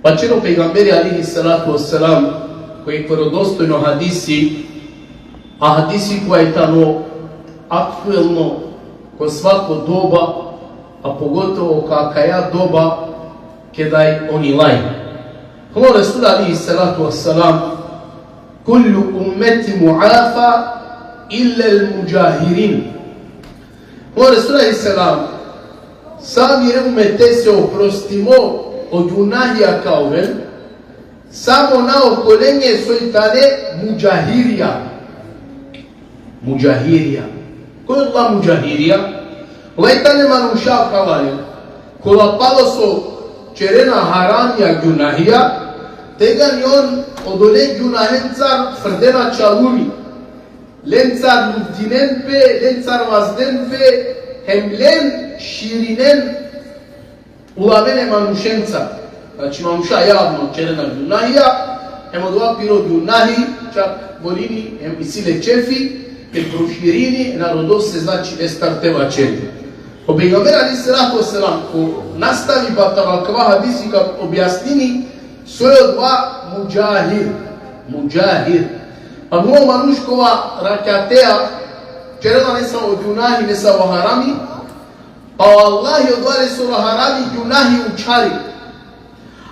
Па чено пегамбери алейхи салату вассалам, кои веродостојно хадиси, а хадиси кои е тано актуелно ко свако доба, а поготово каја доба кедај они лај. Кога Расул алейхи салату вассалам, куллу уммети муафа илля al-муджахирин. Кога Расул алейхи салам, самире умете се опростимо од јунахија каувен, само на околење сојтане муджахирија. Муджахирија. Кој е ла муджахирија? Лајтане мануша кавале. Кола пало со черена харамија јунахија, тега ни он одоле јунахенцар фрдена чалуми. Ленцар луфтинен пе, ленцар вазден пе, хемлен ширинен уламене манушенца. Значи мануша јавно черена јунахија, емо два пиро јунахи, чак волини, ем мисиле чефи, ке проширини, народов се значи естартева чели. По пегамбер алейхи салату вассалам, ко настави батаваква хадиси ка објаснини, сој два муджахир. Муджахир. А много манушкова ракатеа, черена не са од јунахи, не са во харами, а Аллахи одваре со харами јунахи учари.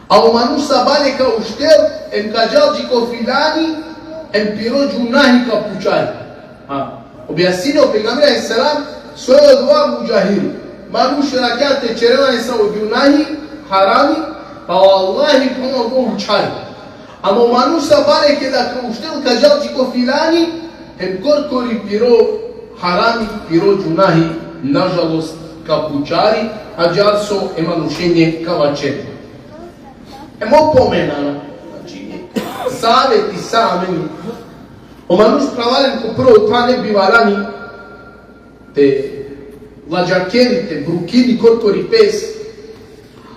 А у мануса бале ка уштер, ем каджалджи ко филани, ем пиро јунахи ка пучари. Објаснио пегамбер алейхи салам, сој два муджахир. Мануш ракате черена не са од јунахи, харами, а Аллахи комо го учари. Ама мануса бале ке да ка уштер каджалджи ко филани, ем коркори пиро харами, пиро јунахи, нажалост, капучари, а джарсо е манушење каваче. Емо поменано, значи, завети самени. O manus pravalen ko prvo ta ne bivarani, te lađakeri, te brukini korkori pes,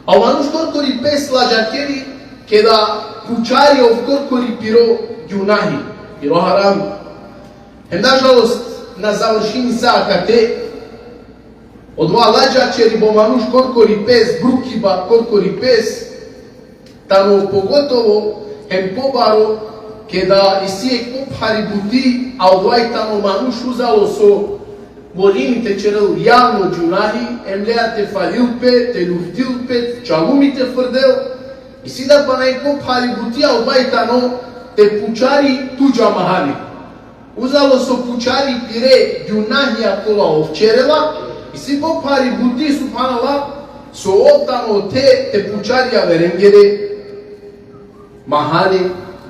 a o manus korkori pes lađakeri, keda kučari ov korkori piro junahi, piro harami. Nažalost, na završini sakate, od dva lađačeri bo manuš korkori pes, brukiba korkori pes, tamo pogotovo hem pobaro, keda isijek ophari buti, a odvaj tamo manuš uzalo so volini te čerel javno džunahi, emlea te falilpe, te luftilpe, čalumi te frdel, i sida pa naj ophari buti, a odvaj tamo te pučari tuđa mahali. Uzalo so pučari pire džunahija kola ovčerela, i si ophari buti, subhanallah, so otano te pučarija verengere mahali,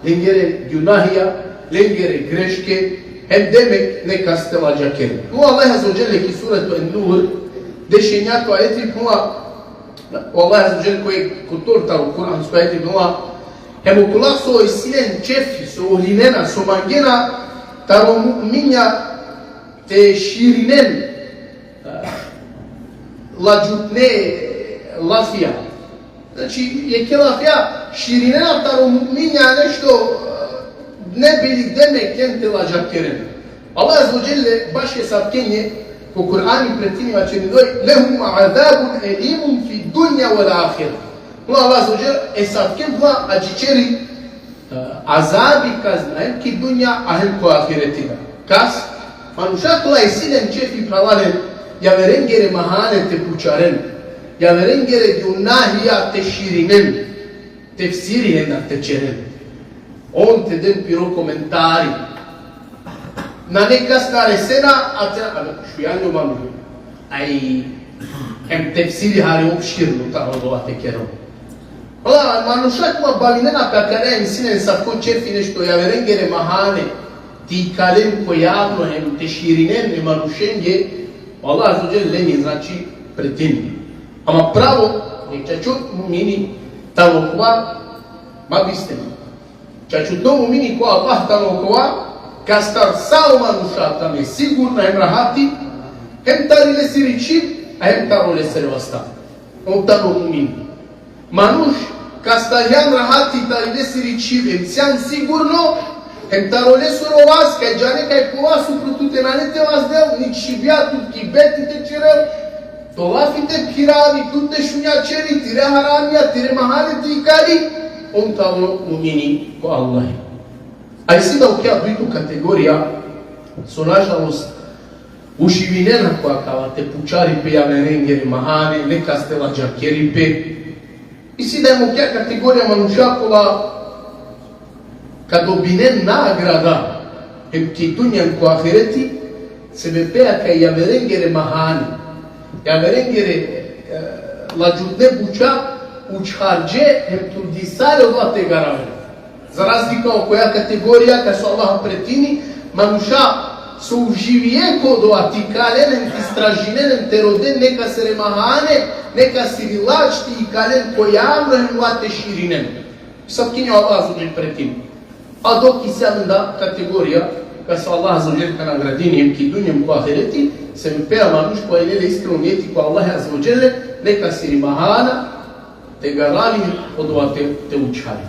lengere junahija, lengere greške, hem demek neka ste lađakeri. No Allah azza wa jalla ki suratu an-Nur dešenjato ajeti kuma Allah azza wa jalla koji kutorta u Kur'ansku ajeti kuma hem ukula so isilen čefi, so olinena, so mangena taro mu'minja te širinen lađutne lafija. Znači, je ke lafija širinena taro mu'minja nešto ne bili deme kente lađakeren. Allah azza wa jalla baš je sapkenje po Kur'ani pretinima će mi doj lehum azabun elimun fi dunja wal akhira. Allah azza wa jalla je sapken dva ađičeri azabi kaznajem ki dunja ahel ko ahiretina. Kas? Manušakola je sinem čefi pravalen ja verengere mahane te pučaren. Ja verengere junahija te širinen. Tefsiri jedna te čeren. On te den piro komentari. Na neka stare sena, a te šujanju mamu. Aj, em tefsiri hari opširno tamo dovate kerom. Ola, manušakma balinena kakare em sinen sa ko čefi nešto, ja verengere mahane, ti kalem ko javno em te širinen ne manušenje, Allah azuđel leni znači pretini. Ama pravo, nečačut mumini, tamo kva, ma biste mi. Čačut no mumini ko Allah tamo kva, kastar sao manuša tamo sigurno em rahati, hem tari le siričit, a hem taro le servasta. On tamo mumini. Manuš, kastar jam rahati tari le siričit, em sjan sigurno, hem taro le surovas, kaj džane kaj pova supru tu te nanete vas del, nič šibjatu, ki beti te čerel, Tolafite kiravi, tutte šunjačeri, tire haramija, tire mahaleti i kari, on tamo umini ko Allah. A i sada u kja bitu kategorija su nažalost ušivinena koja kava te pučari pe jamerengeri mahane, neka ste lađakeri pe. I sada je kja kategorija manušakova kad obinen nagrada em ki dunjan ko ahireti sebe peja kaj jamerengere mahane. Jamerengere lađutne buča učharđe em turdisale odlate garave. Za razlika o koja kategorija kad su Allah pretini, manuša su uživije kod oatikalenem, istražinenem, teroden, neka se remahane, neka si rilačti i kalen pojavnohem vate širinem. Sad kinja Allah za njih pretini. A dok i sedmda kategorija, kad su Allah za njih nagradini, ki dunjem ko ahireti, se mi peva manuš koja je iskreno nijeti ko Allah za njih, neka si rimahana, te garali od ovate te učari.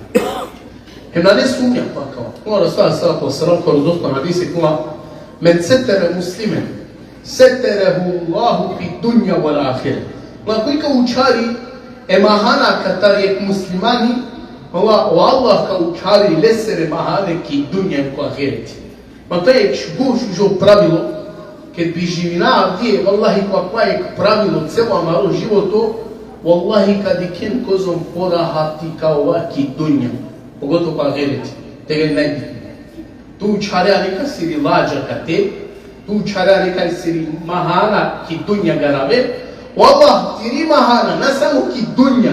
Hem na ne sumnja pa kao. Ona Rasulullah sallallahu alejhi ve sellem kao dostojno hadisi kuma men setere muslimen seterehu Allahu fi dunya wal akhirah. Ma koji kao učari emahana katar je muslimani Allah kao učari lesere mahane ki dunja ko ahireti. Ma to je čbuš pravilo kad bi živina avdije wallahi kakva je pravilo celo malo životo wallahi kad iken kozom porahati kao vaki dunja. Pogotovo pa ahireti, tega je najbitnije. Tu učarja neka siri lađa kate, tu učarja neka siri mahana ki dunja garave, Allah tiri mahana, ne samo ki dunja,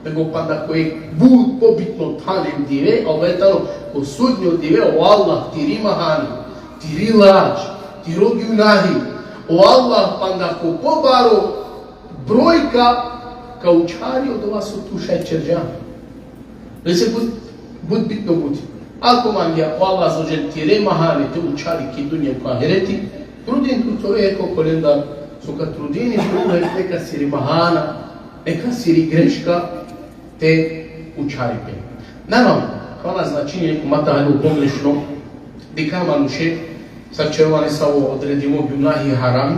nego pa da koje bud pobitno tanem dive, Allah je tano ko sudnjo dive, o Allah tiri mahana, tiri lađ, tiro gunahi, o Allah pa da ko pobaro brojka, kao učari od vas u tu šećerđana. Da se bud bitno budi. Ako man ja o Allah za žel tire mahane te učari ki dunje ko ahireti, trudin tu to je ko kolendar, su kad trudini trudaj neka siri mahana, neka siri greška, te učari pe. Naravno, kao na značenje neko matahanu pogrešno, dika manuše, sad červani sa ovo odredimo gunahi i harami,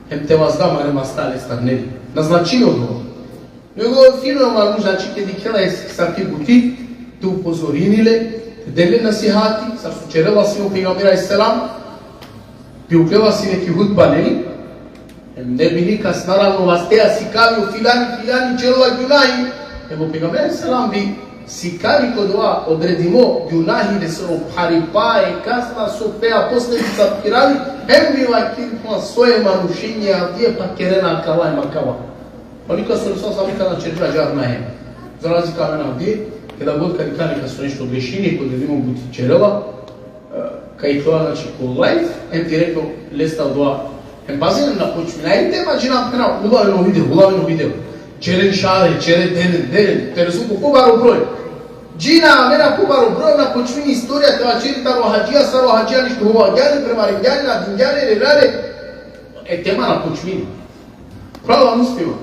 hem te vas dama nema stale starneli. Na značenje od ovo. Nego fino je manuš, znači kada kjela je sa ti buti, te upozorinile, te dele nasihati, sa su čerela si u Pegamira i Selam, bi ukleva si neki hudba, ne bi nikas naravno vas teja sikavi u filani čerela gunahi, nego Pegamira i Selam bi sikavi kod ova odredimo gunahi, ne se oparipaje, kasna su peja posljedica pirali, hem bi vakirkma svoje manušinje, a gdje pa kerena kava i makava. Pa nikad su nisam sam nikada čerđa džar na hem. Za razlika mena gdje, kada god kad neka su nešto grešini, kod vidimo buti čerela, kad ih toga znači ko live, hem ti rekao lesta od ova. Hem pazinem na počmi, na ete pa džinam kana ulaveno video. Čeren šare, čeren denen, te resuku kubaro broj. Džina, mena kubaro broj na počmini istorija, teba čeri taro hađija, saro hađija, ništo hova hađjane, prema rinjane, na dinjane, rerare. Tema na počmini. Pravo vam uspjeva.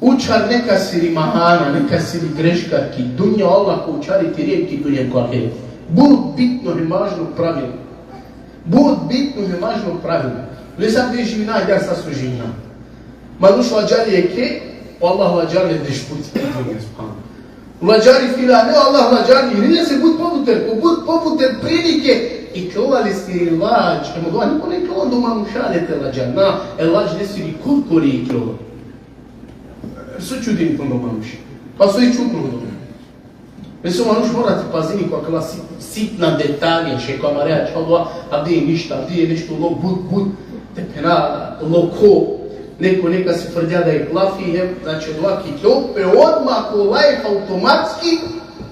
Učar neka siri mahana, neka siri greškarki, dunja Allah ko učari ti rijeki dunja ko ahiret. Bud bitno i važno pravilo. Bud bitno i važno pravilo. Ne sam gdje živina, ja sad su živina. Manuš lađari je ke, Allah lađari je dešpuci dunja spana. Lađari fila, ne Allah lađari, ne se bud poputer prilike i klovali siri lađ. Emo doa, niko ne klovan do manušane te lađar, na, lađ ne siri kurkori i klovan. Su čudim kondo manuši, pa su i čutno dobro. Vesu manuš morate pazini kakva sitna detalja, še koja mareja čalova, a gdje je ništa, gdje je nešto bud, tepena, loko, neka se tvrdja da je plafi, znači od ovaki tope, odmah ko live automatski,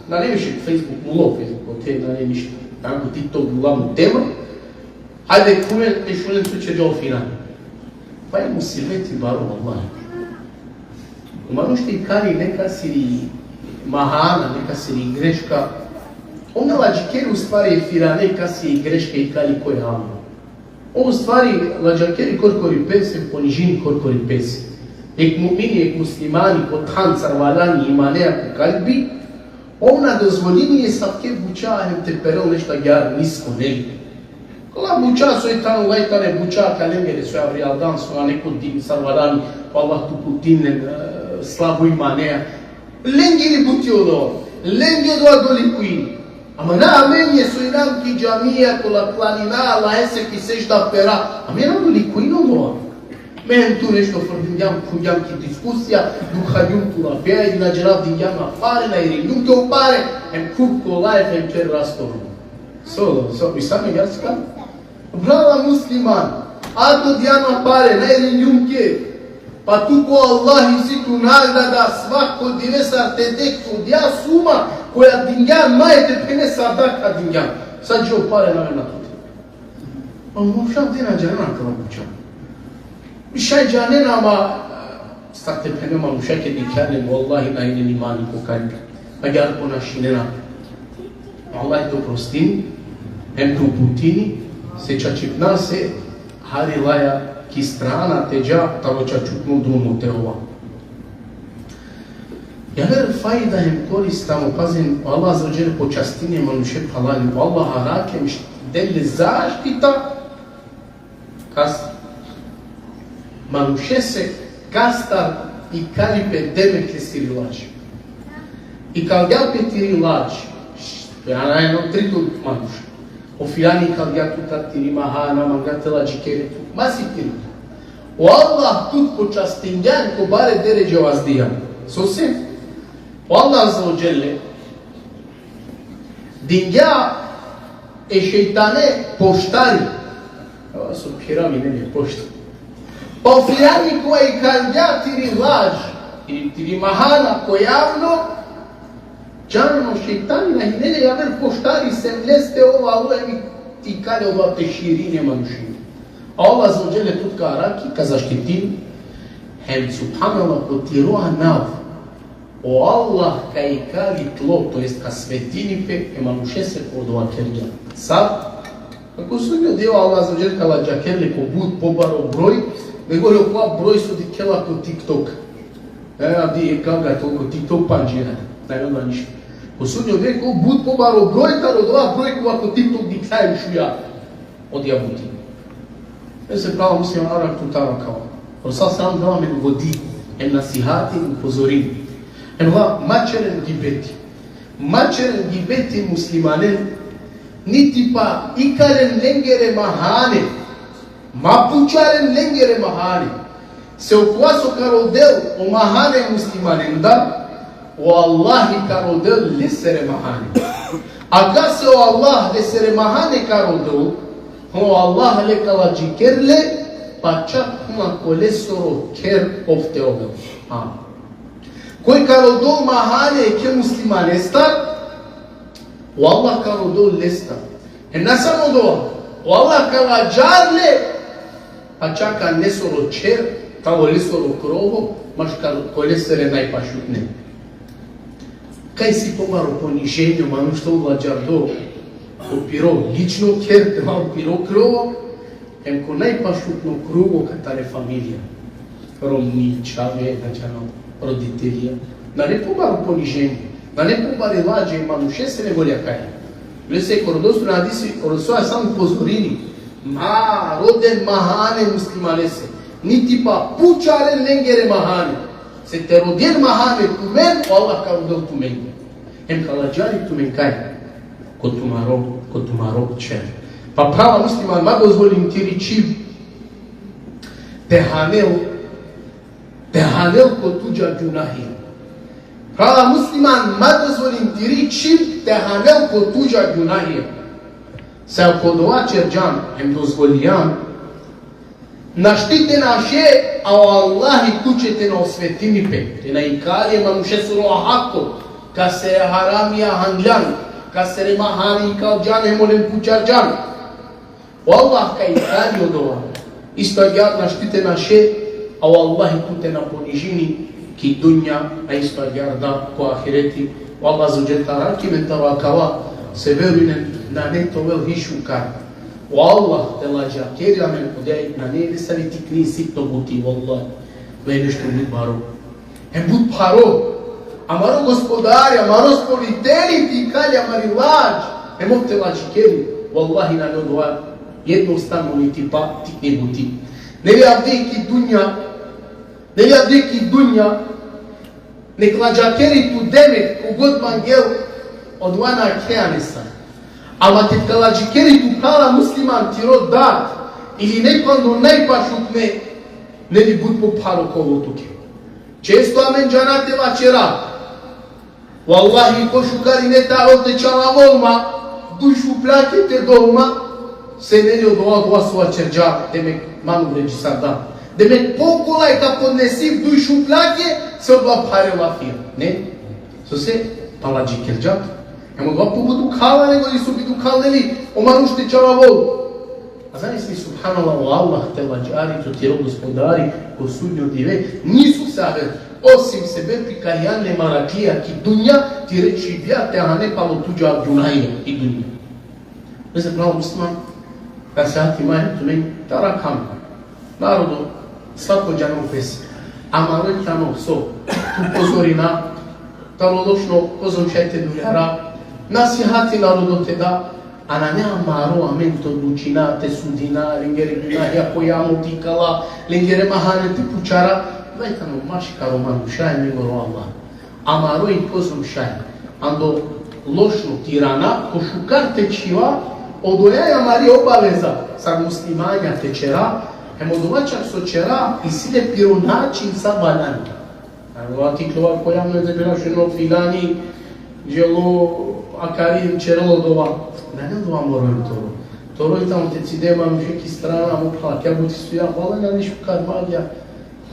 na ne više Facebook, mulo Facebook, od te na ne ništa, tako ti to glavnu tema, hajde kumen, nešunem su će djel finali. Pa je mu silveti baro, Allah. Manuš ti kari neka siri mahana, neka siri greška, onda lađikeri u stvari fira neka siri greška i kari koje hamno. Ovo stvari lađakeri korkori pese, ponižini korkori pese. Ek mu'mini, ek muslimani, pod hancar valani imaneja ku kalbi, ona dozvolini je savke bučahem te perel nešta gjar nisko neli. Кола буча сојтан лајтане буча калемере со авриалдан со неко дин сарварани, Аллах туку дин слабо иманеа. Ленгери бутиодо, ленгедо доликуин. Ама на амене сојнам ки џамија кола планина лаесе ки сежда пера. Аме на доликуин одо. Мен ту нешто фордињам куњам ки дискусија, духањум тула беа и на джерав дињам на паре, на иринјум ке паре, ем курко лајф ем кер растору. Со, и саме јаска? Брава муслиман, ако дијама паре, на иринјум ке, па туко Аллах и си ту награда свако дивесар те деку дија сума, која дињам мајте пене садака дињам. Сад джо паре на мен на тути. А мушам дена джана кала бучам. Мишај джанена, ама стате пене ма мушај ке дикјане, Аллах на илен имани покајка. А јар по нашинена. Аллах то простини, ем ту путини, се чачипна се, хари лаја ки страна теđa, таво чачупну дуну те ова. Ја вер фајда ем користамо, пазим, Аллах за оđer почастине мануше палани, Аллах аракем деле заштита, кас мануше се кастар и калипе демеке сирилач. И калгјапе тирилач, ја на едно триту мануш. Офијани калгјатута тиримахана, мангатела джикерету, маси тиру. O Allah tut počastinjan ko bare derece vazdijan. Sosem. O Allah azza wa jelle dinja e šeitane poštari. Ova su piramide ne pošta. Ofrijani koji kandja tiri laž i tiri mahana ko javno džanno šeitani na hinele javer poštari sem leste ova ulemi ti kale ova peširine manušine. Allah azza wa jelle тут караки ка заштитим хем субханаллах потироа нав о Аллах кај кави тло, то есть ка светините е мануше се подоа керѓа. Сад, ако суѓа дел Allah azza wa jelle кала џакерле ко буд побаро број, не горе окоа број со дикела ко TikTok. Ди е кага толку TikTok панџира, најодна ништо. Ко суѓа дел ко буд побаро број, таро доа број кога ко TikTok дикаем шуја од јабути. Se pravo muslim arak tutava kao. Rasul sam dao men vodi, en nasihati, upozorini. En ova mačeren gibeti muslimanen, niti pa ikaren lengere mahane, mapučaren lengere mahane. Se okwaso karodel o mahane muslimanen da, o Allahi karodel lesere mahane. Aga se o Allah lesere mahane karodel, o Allah le kala džikerle, pa čak uma kolesoro ker ofte ovel. Koji karodol mahane ke muslimane star, o Allah karodol lesta. E na samo doa, o Allah kala džarle, pa čaka nesoro čer, tavo lesoro krovo, maš kolesere najpašutne. Kaj si pomaro poniženju, manu što uvlađar do o piro lično ker, te malo piro krovo, em ko najpašutno krugo katare familija. Romničave, roditelja. Da ne pobaru poniženje, da ne pobare lađe i manuše se ne volja kaj. Gle se korodosu na hadisi, korodosu sam upozorili, ma roden mahane muslimane se, niti pa pučaren lengere mahane. Se te roden mahane tumen, Allah ka rodel tumen. Em kalađari tumen kaj. Kod tumarog čer. Pa prava musliman, ma dozvolim ti riči tehanel kod tuđa džunahija. Prava musliman, ma dozvolim ti riči tehanel kod tuđa džunahija. Se kod ova čerđan, em dozvolijam, naštite naše, a Allahi kućete na osvetini pe. Te na ikalje manuše suro hako, ka se haramija handljan, ka se mahani kao džane molim kućar džan. Allah kaj ikalje od ova. Isto ja naštite naše, a Allahi kute na ponižini, ki dunja, a isto ja da ko ahireti. Allah zuđeta raki men tarakava, se verujne na neto vel hišu kar. Allah te lađa kerja men kudej, na ne veseli ti kni sitno buti, wallah. Ve nešto bud baro. Bud baro. Amaro gospodari, amaro spoliteri ti kalja mari lađ. Mog te lađi keri. Wallahi na njoj dova. Jednostavno niti pa ti ne buti. Neli avdeki dunja, nek lađakeri tu demet kogod mangel od wana keanesa. Ama te lađakeri tu kala musliman ti rod dat, ili nekvando najpašutne, neli bud po paro kolotuke. Često amen džanate vačera. Wallahi ko šukari neta odnećala volma, dušu plakete doma, se neli od ova sova čerđa, demek manu vređi sad da. Demek pokolaj ka podnesiv dušu plake, se odva pare lafir. Ne? So se palađi kerđat. Emo dva pobudu kala, nego li su bidu kalneli, omanušte čala vol. A zamisli subhanallah, Allah te lađari, to ti je gospodari, ko sudnju dive, nisu saber, osim sebe prikajanne marakija ki dunja, ti reči vjate, a ne palo tuđa džunajja i dunja. Ne se pravo musliman, kad se ati majem tu meni, tara kam, narodu, svako džano pesi, ama rojtano so, tu pozorina, tamo došlo, kozom šajte duljara, nasihati narodu te da, a na nema maro amen to dučina, te sudina, lingere gunahja kojamu tikala, lingere mahane te pučara, vajtano maškaro manu šaj migoro Allah. Amaro i kozom šaj, ando lošno tirana, ko šukar tečiva, odojaja mari obaveza, sa muslimanja tečera, hemo domaćak sočera i sile piro način sa banani. Ano tiklova kojamu je zabira šeno filani, djelo akari čerelo dova. Ne dova moraju toro. Toro i tamo te cidema mušeki strana, mokla, kja buti stoja, hvala na ni šukar magija.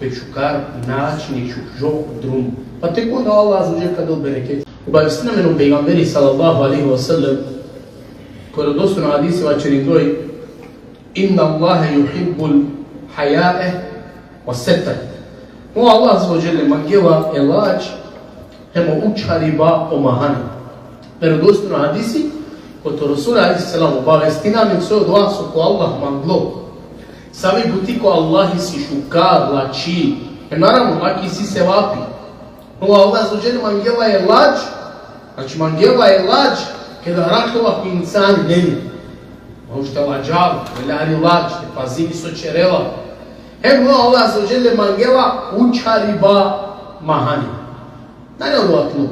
Pe šukar način i šukžo drum. Pa tek onda Allah azuđe kada odbereket. Obavestina menom pejgamberi sallallahu alaihi wa sallam, koja dostu na hadisi vačerin doj, inna Allahe yuhibbul hajae wa setar. O Allah azuđe mangeva elač, hemo učari ba omahane. Dostu na hadisi, kod Rasula alaihi sallam obavestina men sve od vas oko Allah manglo. Sami butiko Allahi si šukar, lači. Naravno, aki si se vapi. No Allah azuđe mangeva je lađ, znači mangeva je lađ, kada rakova pincani nemi. Možete lađav, veljari lađ, te pazini sočerela. No Allah azuđe mangeva učari ba mahani. Nane odvatno.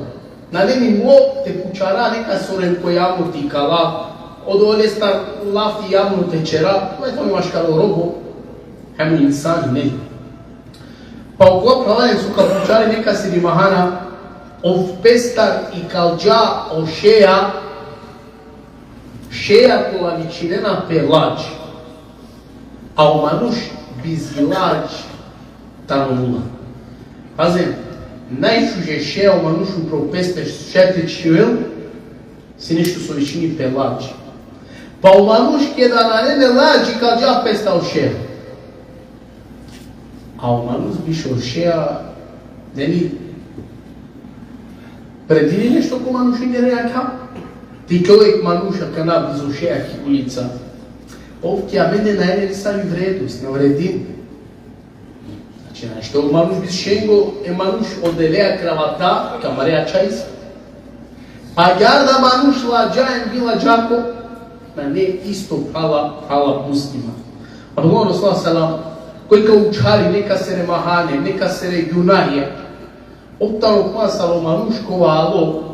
Na nemi mo te pučara neka soren kojamu tikala, od ove star lafi javnu tečera, to mi maškalo robo, hemu insani ne. Pa uglo pravane su kao pučari neka siri mahana, ov pestar i kalđa o šeja kola vičinena pe lađ, a o manuš bizgilađ tamo nula. Pazem, najšuže šeja o manušu propesteš šete čivel, si nešto su vičini pe lađ. Pa o manuške da na nene lađi kalđa pesta o šeja. A o manuš biše o šeja, neli, predili nešto ko manuš ide rejaka? Ti čovjek manuša kana blizu šeja ki ulica. Ovdje, a mene na ene stavi vrednost, na vredinu. Znači, nešto o manuš bis šengo, manuš odeleja kravata, kamareja čajsa. Pa garda manuš lađajem bila džako, na ne isto prava muslima. A Bogu Rasulullah sallam, koji kao učari neka sere mahane, neka sere gunahije, optano pasalo manuškova alo,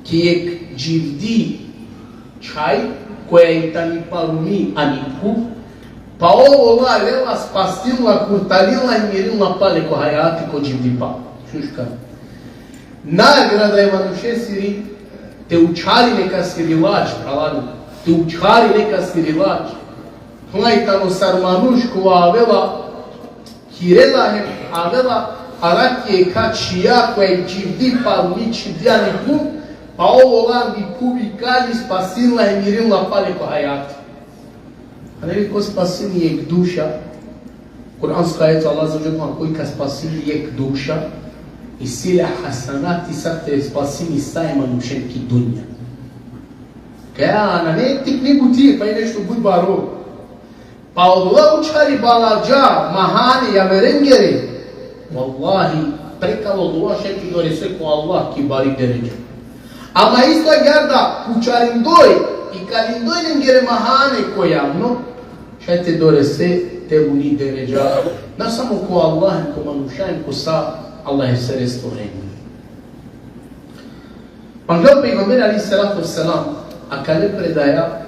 kijek dživdi čaj, koja je tani palumi aniku, pa ovo la vela spastilna, kurtalila i mirilna pale ko hajati ko dživdi pa. Šuška. Nagrada je manuše siri, te učari neka siri lač, pravadu. Te učari neka siri lač. Hlajtano sar manuškova avela, kirela hem avela, arakije kačija koja je dživdi palumi čivdjani pun, pa ovo la mi kubi kali spasilna i mirilna pale ko hajati. A ne bi ko spasili jek duša, Kur'anska ajeta Allah zađe koji ka spasili jek duša, i sile hasanati sad te spasili sajma nušenki dunja. Kaja, na ne tik ne butije, pa i nešto bud baro. Pa od ova učari balađa, mahani, jamerengere, wallahi, prekalo od ova šenki dore sve ko Allah ki bari deređa. Ama ista garda, učarim doj, i kalindojnen gere mahane ko javno, šajte dore se te uni deređa, na samo ko Allahem, ko manušajem, ko sa Allahem se restvoreni. Pangao pejgamber ali salatu wassalam, a kale predaja,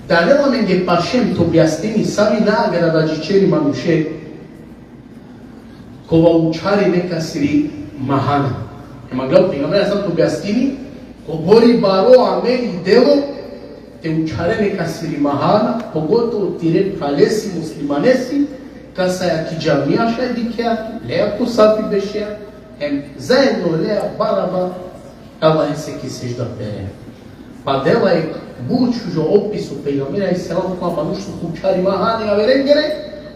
da nema menge pašem to objasnini sami nagrada džičeri manuše, ko va učari neka siri mahana. Pangao pejgamber ali salatu objasnini, ko bori baro ameli delo, te učare neka siri mahana, pogotovo tire kalesi muslimanesi, kasaya ki džamija šajdikja, leja kusafi bešja, hem zajedno leja baraba, Allah se ki sežda pere. Pa dela je buču jo opisu pejgambera i selam ko manušu kučari mahani averengere,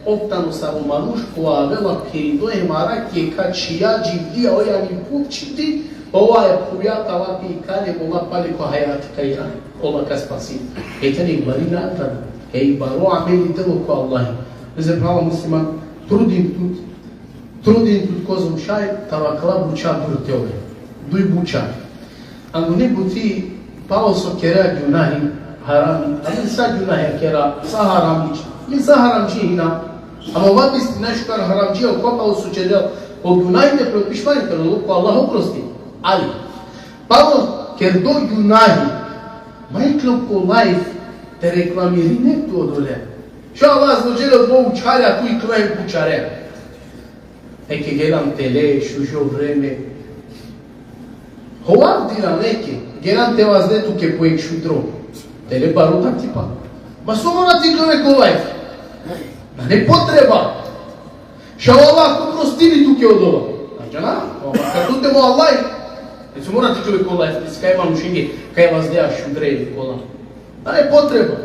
optanu sa o manušku avela kerido e marake kačija dživdija ojani pupčiti, ova je pujata laki i kalje mola pali ko hayati kajran, ola ka spasi. Etan je bari nagrad, ej baro ameli delo ko Allah. Veze prava musliman, trudim tut ko zaušaj, tavakla buča durte ove. Duj buča. Ando ne buti pao so kera gunahi harami, ali sa gunahi kera sa haramić, mi sa haramci hina. Ama vabist neškar haramci o kopao su čedel, o gunahi ne propišmani prelo ko Allah oprosti. Ali pao ker do gunahi, majklo ko life te reklamiri ne to dole. Šo Allah zlođele bo učarja tu i klojem pučare. Eke gelam tele, šušo vreme, Hovardira neke, geram te vas detu ke poek šutro. Tele baru tak tipa. Ma samo na ti klove kolaj. Da ne potreba. Ša Allah kutro stili tu ke odova. Znači, na? Kad tu temo Allah, ne samo na ti klove kolaj. Kaj vam ušinge, kaj vas dea šutre ili kola. Da ne potreba.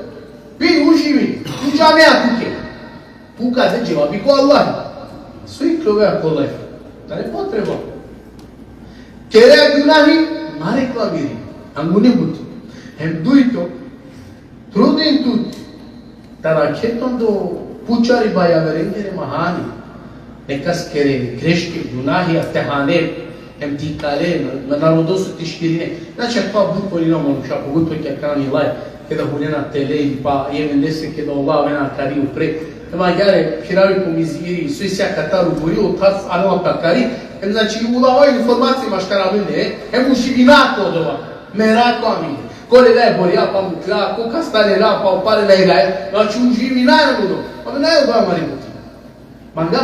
Vi uživi, tu džamija tuke. Puka deđeva, bi ko Allah. Svi klove kolaj. Da ne potreba. Kere gunahi, ma reklamiri, angu ne buti. Hem duito, trudin tut, da raketom do pučari baja verengere mahani, nekas kere greške, gunahi, atehane, hem ti kare, na narodosu ti širine. Znači, pa bud polina manuša, pogotovo kje krani laj, kada hunena tele, pa jemen dese kada Allah vena kari upre. Ema gare, širavi po miziri, svi sja kataru gori, otac anova kakari, znači ulava informacije maškarabine, emu šivinako odova, merako amine. Kole le borja pa mutla, ko kastane la pa opare le ilaje, znači uživi najnagodo, pa ne odva maributi. Manga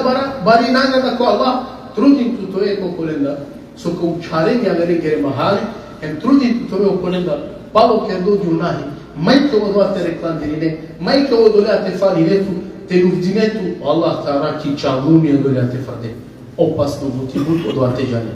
bari nagrada ko Allah, trudim tu to je kokolenda, so ko učarenja verengere mahali, em trudim tu to je okolenda, palo ker do djunahi, majke odva te reklandirine, majke odolja te falinetu, te lufdinetu, Allah ta'ala ki čalumi odolja te fade. Opasno buti bud od vateđanja.